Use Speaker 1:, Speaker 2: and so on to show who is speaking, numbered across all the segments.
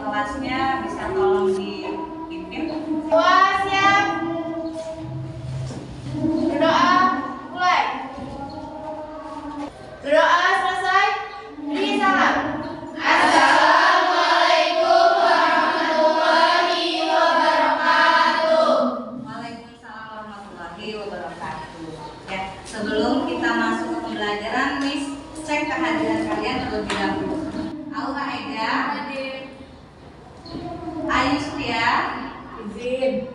Speaker 1: kelasnya bisa tolong dipimpin.
Speaker 2: Wah, siap. Berdoa, mulai. Berdoa selesai, beri salam. Assalamualaikum warahmatullahi wabarakatuh.
Speaker 1: Waalaikumsalam warahmatullahi wabarakatuh. Ya, sebelum kita masuk ke pembelajaran, Miss cek kehadiran kalian terlebih dahulu. Aura Ega,
Speaker 2: Hadir.
Speaker 1: Ayu Surya,
Speaker 2: Izin.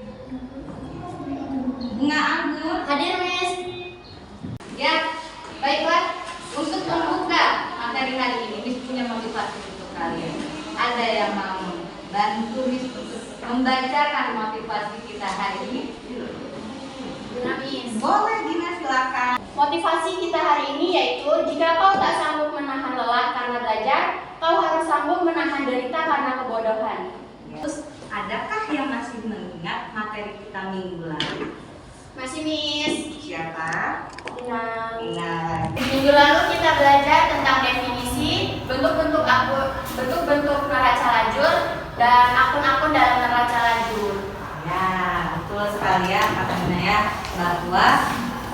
Speaker 1: Bunga Anggun.
Speaker 2: Hadir, Miss.
Speaker 1: Ya, baiklah. Untuk membuka materi hari ini, Miss punya motivasi untuk kalian. Ada yang mau bantu Miss untuk membacakan motivasi kita hari ini?
Speaker 2: Miss.
Speaker 1: Boleh, Gina, silakan.
Speaker 2: Motivasi kita hari ini yaitu jika kau tak sanggup menahan lelah karena belajar, kau harus sanggup menahan derita karena kebodohan.
Speaker 1: Terus, adakah yang masih mengingat materi kita minggu lalu?
Speaker 2: Masih, Miss.
Speaker 1: Siapa?
Speaker 2: Inang.
Speaker 1: Ingat.
Speaker 2: Minggu lalu kita belajar tentang definisi, bentuk-bentuk neraca lajur, dan akun-akun dalam neraca lajur.
Speaker 1: Ya, betul sekali ya, Kak Gina ya, bahwa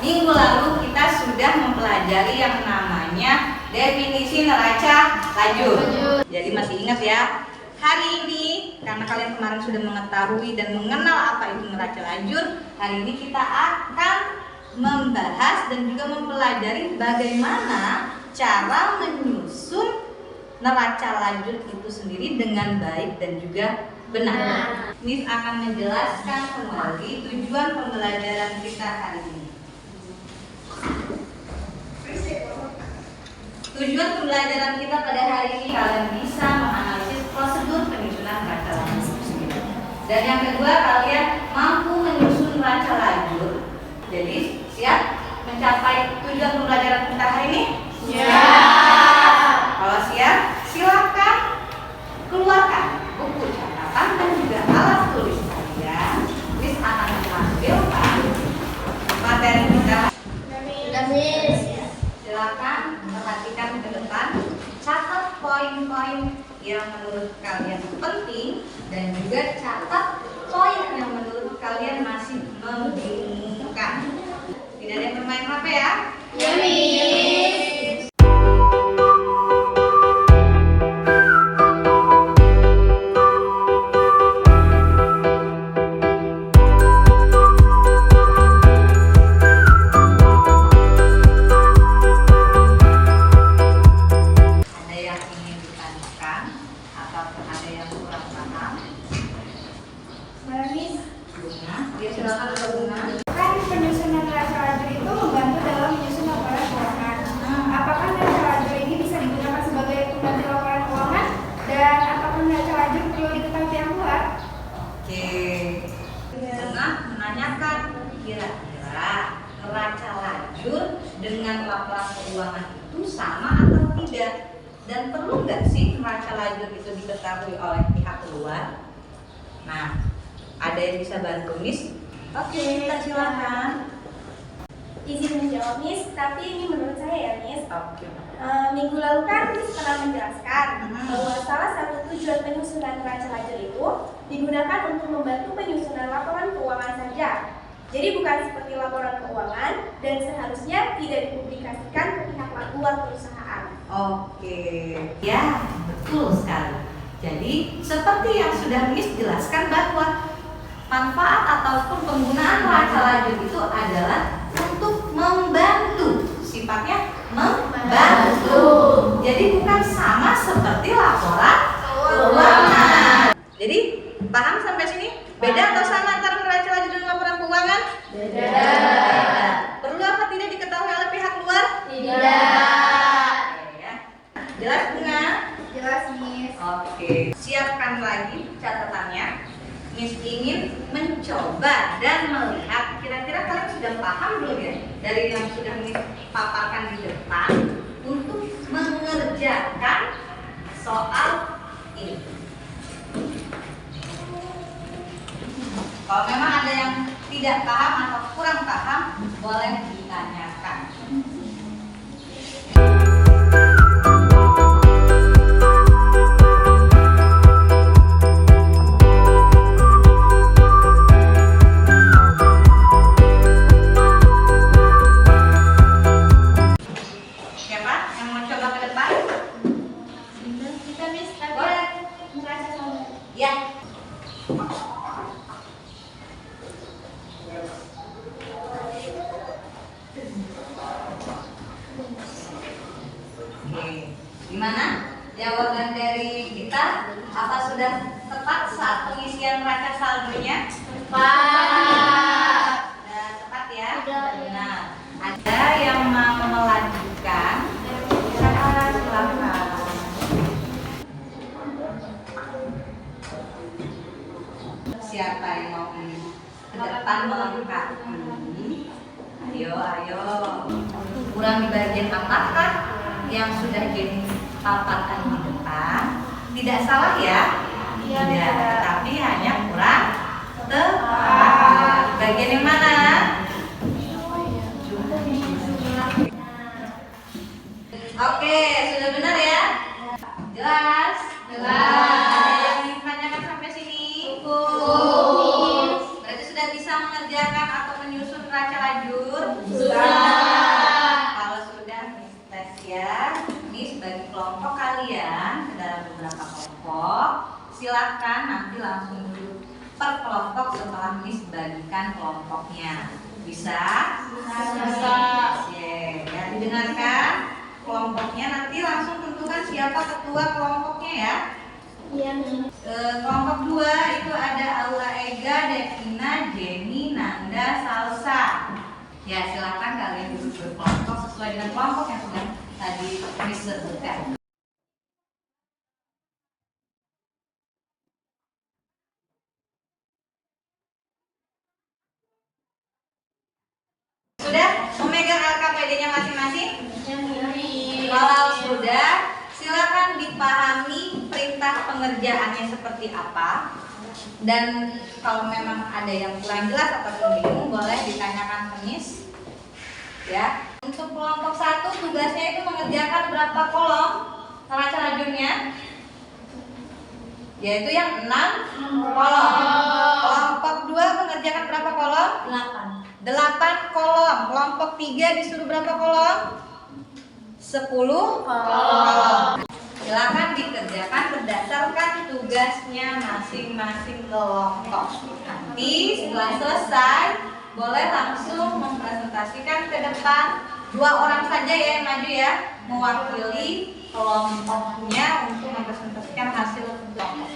Speaker 1: minggu lalu kita sudah mempelajari yang namanya definisi neraca lajur. Jadi masih ingat ya? Hari ini, karena kalian kemarin sudah mengetahui dan mengenal apa itu neraca lajur, hari ini kita akan membahas dan juga mempelajari bagaimana cara menyusun neraca lajur itu sendiri dengan baik dan juga benar. Miss akan menjelaskan kembali tujuan pembelajaran kita hari ini. Tujuan pembelajaran kita pada hari ini, kalian bisa menganalisis prosedur penyusunan neraca lajur. Dan yang kedua, kalian mampu menyusun neraca lajur. Jadi, siap mencapai tujuan pembelajaran kita hari ini?
Speaker 2: Siap.
Speaker 1: Kalau siap, silakan keluarkan buku catatan dan juga alat tulis kalian. Miss akan menampilkan materi kita.
Speaker 2: Sudah, Miss.
Speaker 1: Silakan perhatikan ke depan, catat poin-poin yang menurut kalian penting dan juga catat poin yang menurut kalian masih membingungkan. Tidak ada yang bermain HP ya?
Speaker 2: Ya, Miss.
Speaker 1: Ada yang ingin ditanyakan atau ada yang kurang paham?
Speaker 2: Miss.
Speaker 1: Bunga, dia silakan Bunga.
Speaker 3: Kan penyusunan neraca lajur itu membantu dalam menyusun laporan keuangan. Apakah neraca lajur ini bisa digunakan sebagai pengganti laporan keuangan dan apakah neraca lajur perlu diketahui yang luar?
Speaker 1: Oke. Bunga menanyakan kira-kira neraca lajur dengan laporan keuangan itu sama atau tidak? Dan perlu nggak sih neraca lajur itu diketahui oleh pihak luar? Nah, ada yang bisa bantu Miss? Oke, kita silakan.
Speaker 3: Izin menjawab, Miss, tapi ini menurut saya ya, Miss.
Speaker 1: Oke.
Speaker 3: Minggu lalu kan Miss pernah menjelaskan
Speaker 1: Mhm.
Speaker 3: bahwa salah satu tujuan penyusunan neraca lajur itu digunakan untuk membantu penyusunan laporan keuangan saja. Jadi bukan seperti laporan keuangan dan seharusnya tidak dipublikasikan ke pihak luar perusahaan.
Speaker 1: Oke, ya betul sekali. Jadi seperti yang sudah Miss jelaskan bahwa manfaat ataupun penggunaan neraca lajur itu adalah untuk membantu, sifatnya membantu. Jadi bukan sama seperti laporan keuangan. Jadi paham sampai sini? Beda atau sama antara neraca lajur dan laporan keuangan?
Speaker 2: Beda.
Speaker 1: Perlu apa tidak diketahui oleh pihak luar?
Speaker 2: Tidak.
Speaker 1: Oke, ya. Jelas Bunga?
Speaker 3: Jelas, Miss.
Speaker 1: Oke, siapkan lagi catatannya. Miss ingin mencoba dan melihat kira-kira kalian sudah paham belum ya dari yang sudah Miss paparkan di depan untuk mengerjakan soal ini. Kalau memang ada yang tidak paham atau kurang paham, boleh ditanyakan. Ya. Oke, gimana jawaban dari kita? Apa sudah tepat saat pengisian neraca saldonya?
Speaker 2: Tepat.
Speaker 1: Sudah tepat ya?
Speaker 2: Sudah.
Speaker 1: Benar. Ada yang mau melanjutkan? Silakan. Siapa yang mau ke depan melengkapi? Ayo. Kurang di bagian apakah yang sudah jadi paparan di depan? Tidak salah ya? Tidak, tapi hanya kurang tepat. Bagian yang mana? Oke, sudah benar ya? Jelas? Ada yang ingin ditanyakan sampai sini? Berarti sudah bisa mengerjakan atau menyusun neraca lajur? Kalau sudah, Miss tes ya. Miss bagi kelompok kalian ke dalam beberapa kelompok. Silakan nanti langsung duduk per kelompok setelah Miss bagikan kelompoknya. Bisa?
Speaker 2: Bisa.
Speaker 1: Ya, didengarkan kelompoknya, nanti langsung tentukan siapa ketua kelompoknya ya.
Speaker 2: Iya.
Speaker 1: Kelompok 2 itu ada Aula Ega, Devina, Jenny, Nanda, Salsa. Ya, silakan kalian duduk berkelompok sesuai dengan kelompok yang sudah tadi Miss sebutkan. Sudah memegang LKPD-nya masing-masing? Kalau sudah, silakan dipahami perintah pengerjaannya seperti apa. Dan kalau memang ada yang kurang jelas ataupun bingung, boleh ditanyakan ke Miss. Ya. Untuk kelompok 1 tugasnya itu mengerjakan berapa kolom neraca lajurnya? Yaitu yang 6 kolom. Kelompok 2 mengerjakan berapa kolom? 8 kolom. Kelompok 3 disuruh berapa kolom? 10 kolom. Silakan dikerjakan berdasarkan tugasnya masing-masing kelompok. Nanti setelah selesai, boleh langsung mempresentasikan ke depan. 2 orang saja ya yang maju ya, mewakili kelompoknya untuk mempresentasikan hasil kelompok.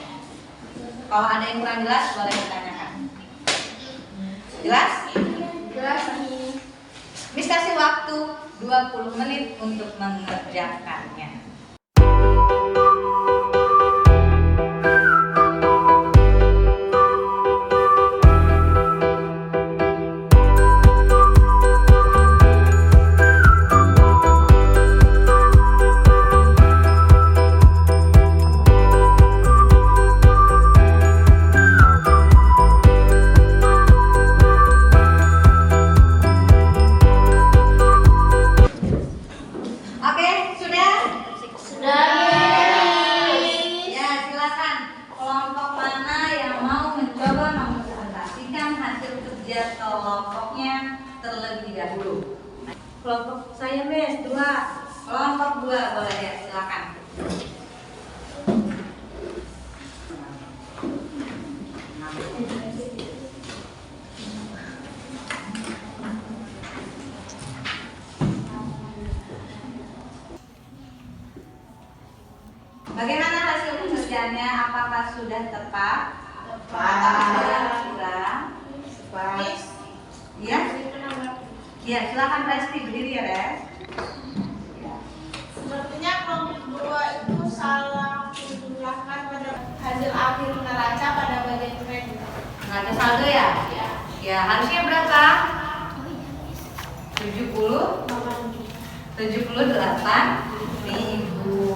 Speaker 1: Kalau ada yang kurang jelas, boleh ditanyakan. Jelas?
Speaker 2: Jelas nih.
Speaker 1: Miss kasih waktu 20 menit untuk mengerjakannya. Oke, sudah?
Speaker 2: Sudah.
Speaker 1: Ya, silakan. Kelompok mana yang mau mencoba mempresentasikan hasil kerja kelompoknya terlebih dahulu? Kelompok saya, Miss, 2. Kelompok 2 boleh ya, silakan. Bagaimana hasil pengerjaannya? Apakah sudah tepat? Ada kurang?
Speaker 2: Miss.
Speaker 1: Ya? Ya, silakan Resti berdiri ya, Res.
Speaker 2: Sepertinya kelompok 2 itu salah menjumlahkan pada hasil akhir neraca pada bagian kredit.
Speaker 1: Neraca saldo ya?
Speaker 2: Ya.
Speaker 1: Ya, harusnya berapa? 78.000.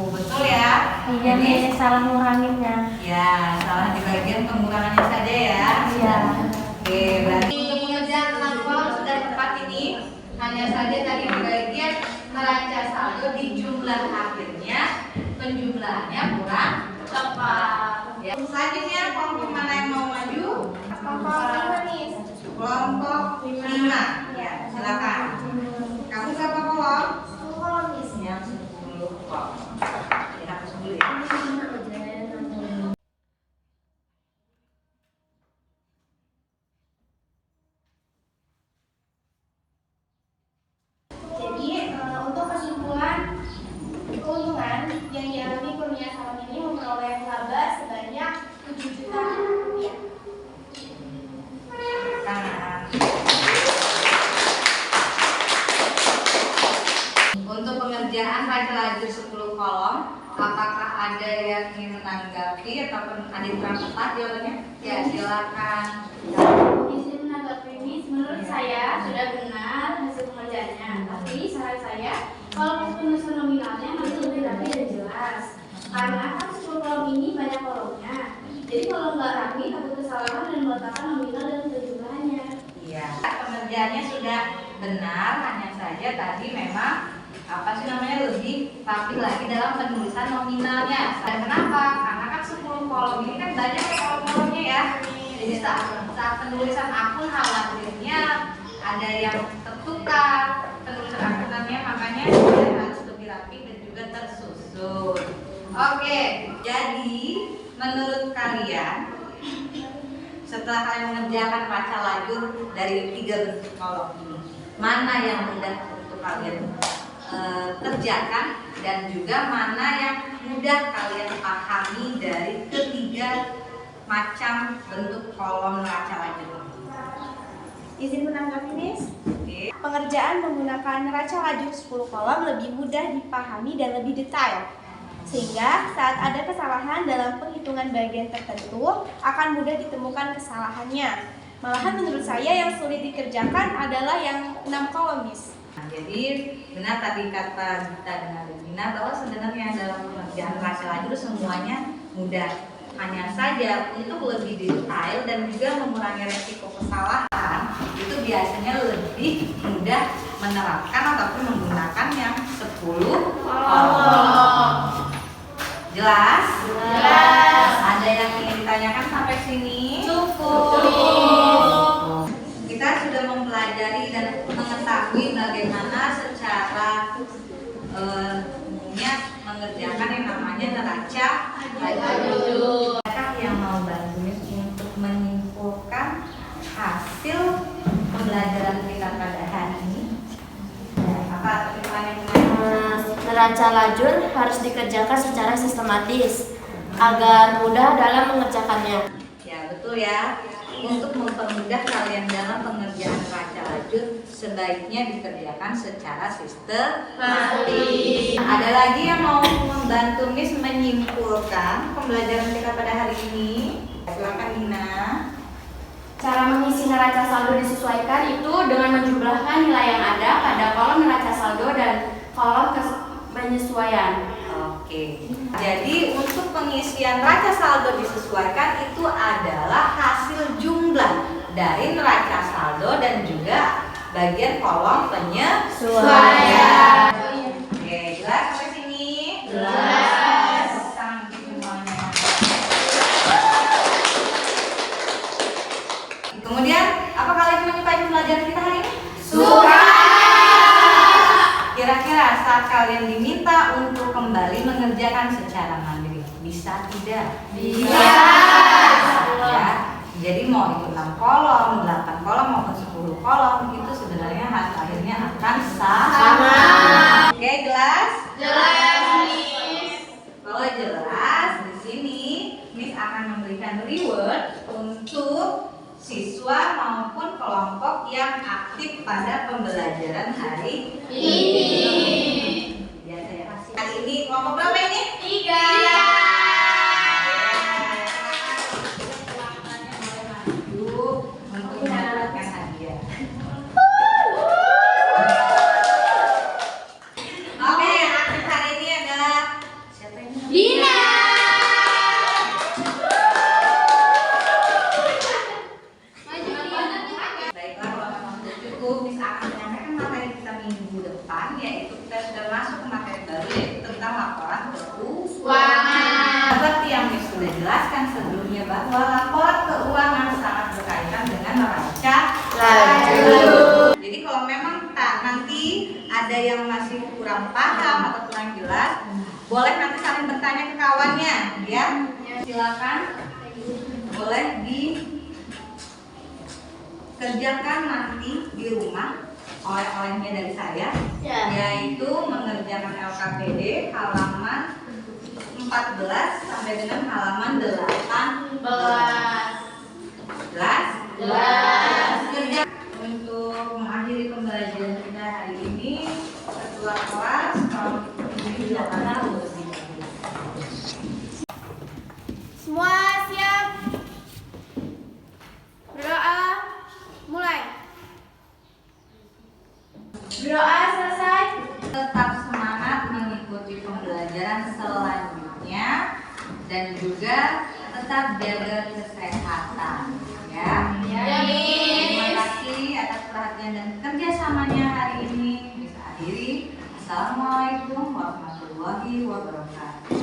Speaker 1: Betul ya?
Speaker 4: Iya, Miss, salah nguranginnya.
Speaker 1: Ya, salah di bagian pengurangannya saja ya.
Speaker 4: Iya.
Speaker 1: Oke, berarti untuk pengerjaan laporan sudah tepat ini. Hanya saja tadi di bagian neraca saldo di jumlah akhirnya penjumlahannya kurang tepat. Ya. Selanjutnya kelompok mana yang mau maju?
Speaker 2: Kelompok 5, Miss.
Speaker 1: Kelompok 5. Ya, silakan. Kamu berapa kolom?
Speaker 2: 10 kolom, Miss.
Speaker 1: Yang 10 kolom. Dihapus dulu ya. ataupun ada yang kurang tepat jawabannya? Ya, silakan.
Speaker 2: Izin menanggapi Miss, menurut saya sudah benar hasil pengerjaannya. Tapi saran saya, kalau penulisan nominalnya harus lebih rapi dan jelas. Karena kan 10 kolom ini banyak kolomnya. Jadi kalau nggak rapi, takut kesalahan dan meletakkan nominal dan jumlahnya.
Speaker 1: Iya, pengerjaannya sudah benar, hanya saja tadi memang lebih rapi lagi dalam penulisan nominalnya. Dan kenapa? Karena kan 10 kolom ini kan banyak kolom-kolomnya ya. Jadi saat penulisan akun khawatirnya ada yang tertukar penulisan akunannya, makanya harus lebih rapi dan juga tersusun. Oke, jadi menurut kalian setelah kalian mengerjakan baca lajur dari 3 bentuk kolom ini, mana yang mudah untuk kalian kerjakan dan juga mana yang mudah kalian pahami dari ketiga macam bentuk kolom neraca lajur?
Speaker 3: Izin menanggapi, Miss.
Speaker 1: Oke.
Speaker 3: Pengerjaan menggunakan neraca lajur 10 kolom lebih mudah dipahami dan lebih detail. Sehingga saat ada kesalahan dalam penghitungan bagian tertentu akan mudah ditemukan kesalahannya. Malahan menurut saya yang sulit dikerjakan adalah yang 6 kolom, Miss.
Speaker 1: Nah, jadi benar tadi kata Gita dengan Regina bahwa sebenarnya dalam pengerjaan neraca lajur semuanya mudah. Hanya saja untuk lebih detail dan juga mengurangi resiko kesalahan itu biasanya lebih mudah menerapkan ataupun menggunakan yang 10 kolom. Jelas?
Speaker 2: Jelas.
Speaker 1: Ada yang ingin ditanyakan sampai sini?
Speaker 2: Cukup.
Speaker 1: Kita sudah mempelajari dan mengetahui bagaimana secara umumnya mengerjakan yang namanya neraca lajur. Adakah yang mau bantu Miss untuk menyimpulkan hasil pembelajaran kita pada hari ini? Apa yang
Speaker 5: Neraca lajur harus dikerjakan secara sistematis agar mudah dalam mengerjakannya.
Speaker 1: Ya, betul ya. Untuk mempermudah kalian dalam pengerjaan neraca lajur, sebaiknya dikerjakan secara sistematis. Ada lagi yang mau membantu Miss menyimpulkan pembelajaran kita pada hari ini? Silakan Nina.
Speaker 2: Cara mengisi neraca saldo disesuaikan itu dengan menjumlahkan nilai yang ada pada kolom neraca saldo dan kolom penyesuaian.
Speaker 1: Oke. Jadi untuk pengisian neraca saldo disesuaikan itu adalah hasil jumlah dari neraca saldo dan juga bagian kolom penyesuaian. Oke, jelas sampai sini?
Speaker 2: Jelas.
Speaker 1: Kemudian, apa kalian menyukai pembelajaran kita hari ini?
Speaker 2: Suka.
Speaker 1: Kira-kira saat kalian diminta untuk kembali mengerjakan secara mandiri, bisa tidak?
Speaker 2: Bisa.
Speaker 1: Ya. Jadi mau itu 6 kolom, 8 kolom maupun 10 kolom itu sebenarnya hasil akhirnya akan sama. Oke, jelas?
Speaker 2: Jelas, Miss.
Speaker 1: Kalau jelas, di sini Miss akan memberikan reward untuk siswa maupun kelompok yang aktif pada pembelajaran hari
Speaker 2: Ini.
Speaker 1: biasa ya. Hari ini kelompok berapa ini?
Speaker 2: 3.
Speaker 1: Untuk mendapatkan hadiah. Oke, yang aktif hari ini adalah siapa ini?
Speaker 2: Dina.
Speaker 1: Baiklah, kalau memang sudah cukup, Miss akan menyampaikan materi kita minggu depan, yaitu kita sudah masuk ke materi baru, yaitu tentang laporan keuangan. Seperti yang Miss sudah jelaskan sebelumnya bahwa laporan keuangan sangat berkaitan dengan neraca lajur. Jadi kalau memang nanti ada yang masih kurang paham atau kurang jelas, boleh nanti saling bertanya ke kawannya, ya. Silakan, boleh dikerjakan nanti di rumah oleh-olehnya dari saya, yaitu mengerjakan LKPD halaman 14 sampai dengan halaman 18. Jelas?
Speaker 2: Jelas.
Speaker 1: Kerja untuk mengakhiri pembelajaran kita hari ini, ketua kelas kalau ini tidak ada lebih. pembelajaran selanjutnya dan juga tetap jaga kesehatan ya. Terima kasih atas perhatian dan kerjasamanya hari ini. Bisa akhiri. Assalamualaikum warahmatullahi wabarakatuh.